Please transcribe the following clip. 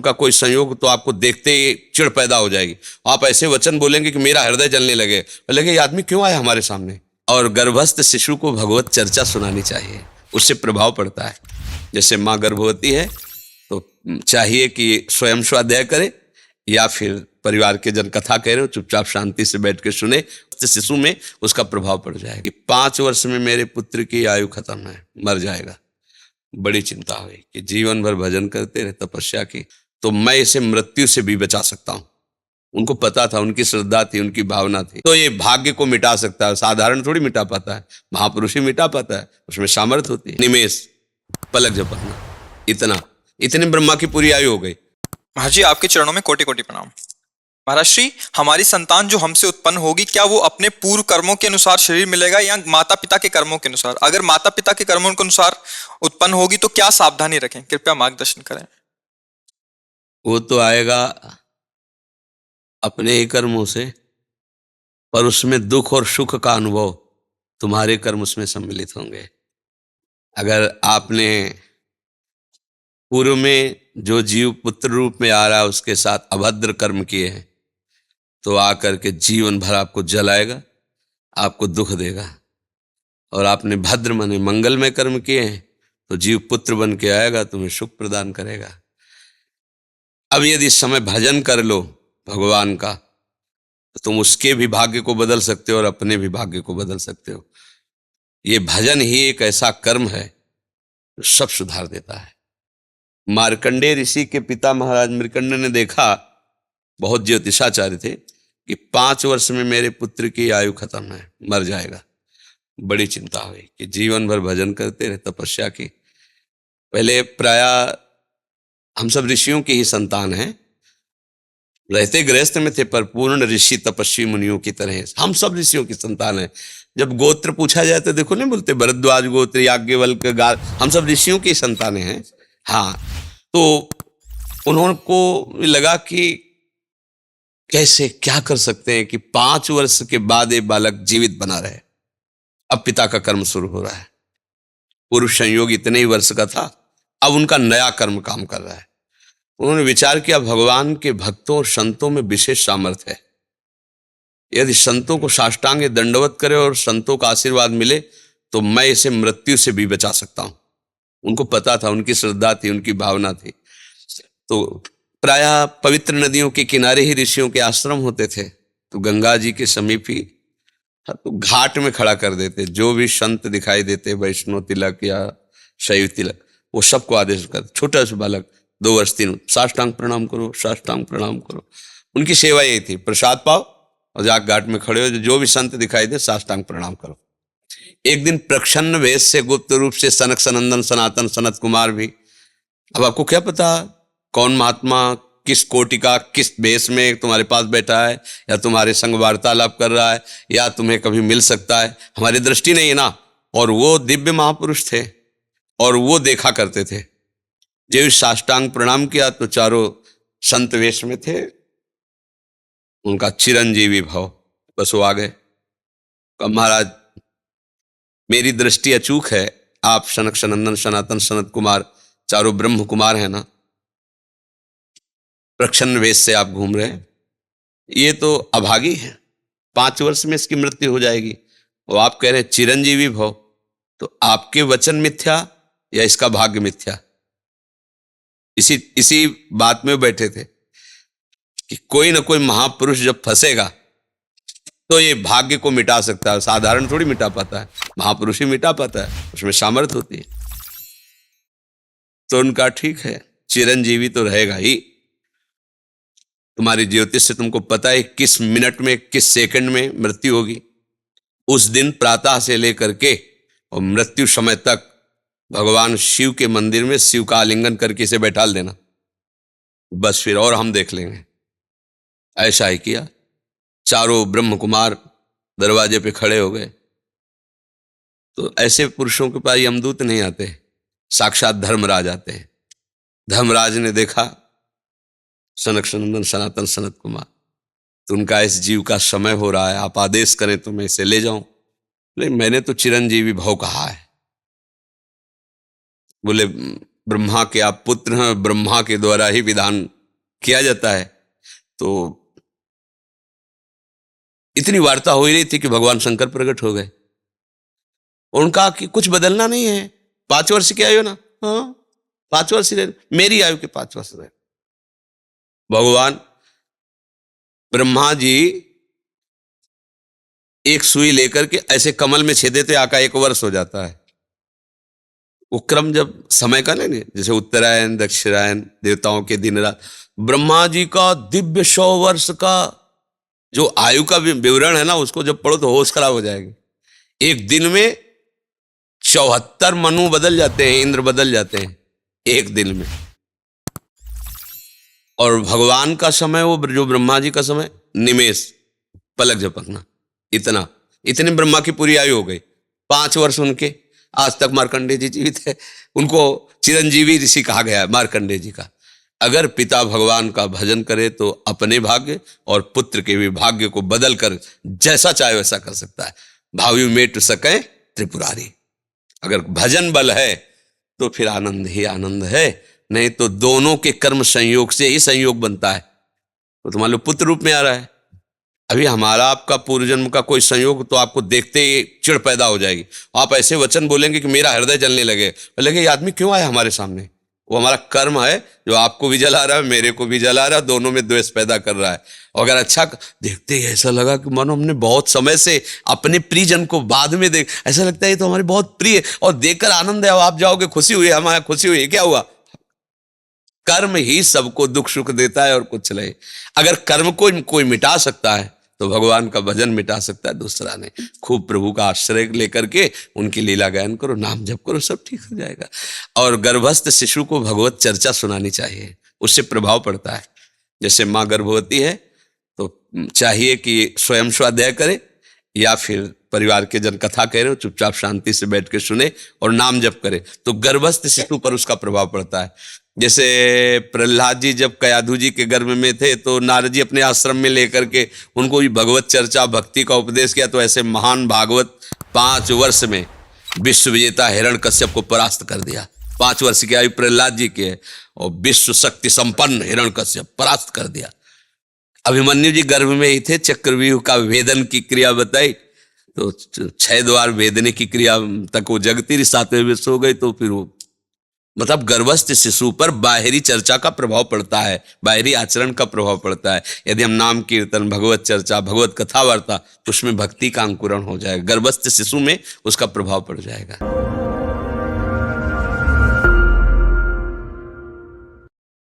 का कोई संयोग तो आपको देखते ही चिढ़ पैदा हो जाएगी। आप ऐसे वचन बोलेंगे कि मेरा हृदय जलने लगे, ये आदमी क्यों आया हमारे सामने। और गर्भस्थ शिशु को भगवत चर्चा सुनानी चाहिए, उससे प्रभाव पड़ता है। जैसे माँ गर्भवती है तो चाहिए कि स्वयं स्वाध्याय करे या फिर परिवार के जन कथा कह रहे हो चुपचाप शांति से बैठ के सुने, शिशु में उसका प्रभाव पड़ जाएगा कि 5 वर्ष में मेरे पुत्र की आयु खत्म है, मर जाएगा। बड़ी चिंता हुई कि जीवन भर भजन करते रहे, तपस्या की, तो मैं इसे मृत्यु से भी बचा सकता हूं। उनको पता था, उनकी श्रद्धा थी, उनकी भावना थी। तो ये भाग्य को मिटा सकता है, साधारण थोड़ी मिटा पाता है, महापुरुष ही मिटा पाता है, उसमें सामर्थ्य होती है। निमेष पलक झपकना, इतने ब्रह्मा की पूरी आयु हो गई। महाराज जी आपके चरणों में कोटि कोटि प्रणाम। महाराज श्री, हमारी संतान जो हमसे उत्पन्न होगी, क्या वो अपने पूर्व कर्मों के अनुसार शरीर मिलेगा या माता पिता के कर्मों के अनुसार? अगर माता पिता के कर्मों के अनुसार उत्पन्न होगी तो क्या सावधानी रखें, कृपया मार्गदर्शन करें। वो तो आएगा अपने ही कर्मों से, पर उसमें दुख और सुख का अनुभव तुम्हारे कर्म उसमें सम्मिलित होंगे। अगर आपने पूर्व में जो जीव पुत्र रूप में आ रहा है उसके साथ अभद्र कर्म किए हैं, तो आकर के जीवन भर आपको जलाएगा, आपको दुख देगा। और आपने भद्र माने मंगलमय कर्म किए हैं तो जीव पुत्र बन के आएगा, तुम्हें सुख प्रदान करेगा। अब यदि इस समय भजन कर लो भगवान का, तो तुम उसके भी भाग्य को बदल सकते हो और अपने भी भाग्य को बदल सकते हो। ये भजन ही एक ऐसा कर्म है जो सब सुधार देता है। मार्कंडेय ऋषि के पिता महाराज मृकंड ने देखा, बहुत ज्योतिषाचार्य थे, कि 5 वर्ष में मेरे पुत्र की आयु खत्म है, मर जाएगा। बड़ी चिंता हुई कि जीवन भर भजन करते रहे, तपस्या की। पहले प्राय हम सब ऋषियों की ही संतान हैं, रहते गृहस्थ में थे पर पूर्ण ऋषि तपस्वी मुनियों की तरह हम सब ऋषियों की संतान हैं। जब गोत्र पूछा जाए तो देखो नहीं बोलते भरद्वाज गोत्र, याज्ञवल्क, हम सब ऋषियों की संतानें हैं। हाँ, तो उनको लगा कि कैसे क्या कर सकते हैं कि 5 वर्ष के बाद ये बालक जीवित बना रहे। अब पिता का कर्म शुरू हो रहा है। पूर्व संयोग इतने ही वर्ष का था, अब उनका नया कर्म काम कर रहा है। उन्होंने विचार किया, भगवान के भक्तों और संतों में विशेष सामर्थ्य है। यदि संतों को साष्टांग दंडवत करे और संतों का आशीर्वाद मिले तो मैं इसे मृत्यु से भी बचा सकता हूं। उनको पता था, उनकी श्रद्धा थी, उनकी भावना थी। तो प्रायः पवित्र नदियों के किनारे ही ऋषियों के आश्रम होते थे, तो गंगा जी के समीप ही तो घाट में खड़ा कर देते। जो भी संत दिखाई देते, वैष्णव तिलक या शैव तिलक, वो सबको आदेश कर, छोटा सा बालक 2 वर्ष 3, साष्टांग प्रणाम करो, साष्टांग प्रणाम करो। उनकी सेवा यही थी, प्रसाद पाओ और जाके घाट में खड़े हो, जो भी संत दिखाई दे साष्टांग प्रणाम करो। एक दिन प्रच्छन्न वेश से गुप्त रूप से सनक सनंदन सनातन सनत कुमार भी, अब आपको क्या पता कौन महात्मा किस कोटि का किस वेश में तुम्हारे पास बैठा है, या तुम्हारे संग वार्तालाप कर रहा है, या तुम्हें कभी मिल सकता है, हमारी दृष्टि नहीं है ना। और वो दिव्य महापुरुष थे और वो देखा करते थे। जो साष्टांग प्रणाम किया तो चारों संत वेश में थे, उनका चिरंजीवी भाव, बस वो आ गए। महाराज मेरी दृष्टि अचूक है, आप सनक सनंदन सनातन सनत कुमार चारों ब्रह्म कुमार हैं ना, प्रच्छन्न वेश से आप घूम रहे हैं, ये तो अभागी है, 5 वर्ष में इसकी मृत्यु हो जाएगी। और आप कह रहे हैं चिरंजीवी भव, तो आपके वचन मिथ्या या इसका भाग्य मिथ्या? इसी बात में बैठे थे कि कोई ना कोई महापुरुष जब फंसेगा तो ये भाग्य को मिटा सकता है, साधारण थोड़ी मिटा पाता है, महापुरुष ही मिटा पाता है, उसमें सामर्थ्य होती है। तो उनका ठीक है, चिरंजीवी तो रहेगा ही। तुम्हारी ज्योतिष से तुमको पता है किस मिनट में किस सेकंड में मृत्यु होगी। उस दिन प्रातः से लेकर के और मृत्यु समय तक भगवान शिव के मंदिर में शिव का आलिंगन करके इसे बैठाल देना, बस फिर और हम देख लेंगे। ऐसा ही किया, चारों ब्रह्म कुमार दरवाजे पे खड़े हो गए। तो ऐसे पुरुषों के पास यमदूत नहीं आते, साक्षात धर्मराज आते हैं। धर्मराज ने देखा सनक सनंदन सनातन सनत कुमार, तो उनका इस जीव का समय हो रहा है, आप आदेश करें तो मैं इसे ले जाऊं। बोले मैंने तो चिरंजीवी भव कहा है। बोले ब्रह्मा के आप पुत्र हैं, ब्रह्मा के द्वारा ही विधान किया जाता है। तो इतनी वार्ता हो ही रही थी कि भगवान शंकर प्रकट हो गए। उनका कि कुछ बदलना नहीं है, 5 वर्ष की आयु ना, हाँ 5 वर्ष रहे, मेरी आयु के 5 वर्ष रहे। भगवान ब्रह्मा जी एक सुई लेकर के ऐसे कमल में छेदे थे, आका 1 वर्ष हो जाता है। वो क्रम जब समय का नहीं, जैसे उत्तरायण दक्षिणायन देवताओं के दिन रात, ब्रह्मा जी का दिव्य 100 वर्ष का जो आयु का विवरण है ना, उसको जब पढ़ो तो होश खराब हो जाएगी। एक दिन में 74 मनु बदल जाते हैं, इंद्र बदल जाते हैं एक दिन में। और भगवान का समय, वो जो ब्रह्मा जी का समय, निमेष, पलक झपकना, इतने ब्रह्मा की पूरी आयु हो गई। 5 वर्ष उनके, आज तक मार्कंडेय जी जीवित है, उनको चिरंजीवी ऋषि कहा गया है मार्कंडेय जी का। अगर पिता भगवान का भजन करे तो अपने भाग्य और पुत्र के भी भाग्य को बदल कर जैसा चाहे वैसा कर सकता है। भावी मेट सके त्रिपुरारी। अगर भजन बल है तो फिर आनंद ही आनंद है, नहीं तो दोनों के कर्म संयोग से ही संयोग बनता है। तो तुम्हारे लो पुत्र रूप में आ रहा है। अभी हमारा आपका पूर्व जन्म का कोई संयोग तो आपको देखते ही चिढ़ पैदा हो जाएगी। आप ऐसे वचन बोलेंगे कि मेरा हृदय जलने लगे, बोलेंगे ये आदमी क्यों आया हमारे सामने। वो हमारा कर्म है जो आपको भी जला रहा है, मेरे को भी जला रहा है, दोनों में द्वेष पैदा कर रहा है। और अगर अच्छा देखते ही ऐसा लगा कि मानो हमने बहुत समय से अपने प्रियजन को बाद में देख, ऐसा लगता है ये तो हमारे बहुत प्रिय, और देखकर आनंद है, आप जाओगे खुशी हुई, हमारे खुशी हुई, क्या हुआ। कर्म ही सबको दुख सुख देता है और कुछ नहीं। अगर कर्म को कोई मिटा सकता है तो भगवान का भजन मिटा सकता है दूसरा नहीं। खूब प्रभु का आश्रय लेकर के उनकी लीला गायन करो, नाम जप करो, सब ठीक हो जाएगा। और गर्भस्थ शिशु को भगवत चर्चा सुनानी चाहिए, उससे प्रभाव पड़ता है। जैसे माँ गर्भवती है तो चाहिए कि स्वयं स्वाध्याय करे, या फिर परिवार के जन कथा कह रहे हो चुपचाप शांति से बैठ के सुने और नाम जप करे, तो गर्भस्थ शिशु पर उसका प्रभाव पड़ता है। जैसे प्रहलाद जी जब कयाधु जी के गर्भ में थे तो नारद जी अपने आश्रम में लेकर के उनको भी भगवत चर्चा भक्ति का उपदेश किया। तो ऐसे महान भागवत 5 वर्ष में विश्व विजेता हिरण्यकश्यप को परास्त कर दिया। 5 वर्ष की आयु प्रहलाद जी की है और विश्व शक्ति संपन्न हिरण्यकश्यप परास्त कर दिया। अभिमन्यु जी गर्भ में ही थे, चक्रव्यूह का भेदन की क्रिया बताई तो 6 द्वार भेदने की क्रिया तक वो जगती रही, 7वें वर्ष हो गई तो फिर वो, मतलब गर्भस्थ शिशु पर बाहरी चर्चा का प्रभाव पड़ता है, बाहरी आचरण का प्रभाव पड़ता है। यदि हम नाम कीर्तन, भगवत चर्चा, भगवत कथा वार्ता, तो उसमें भक्ति का अंकुरण हो जाएगा, गर्भस्थ शिशु में उसका प्रभाव पड़ जाएगा।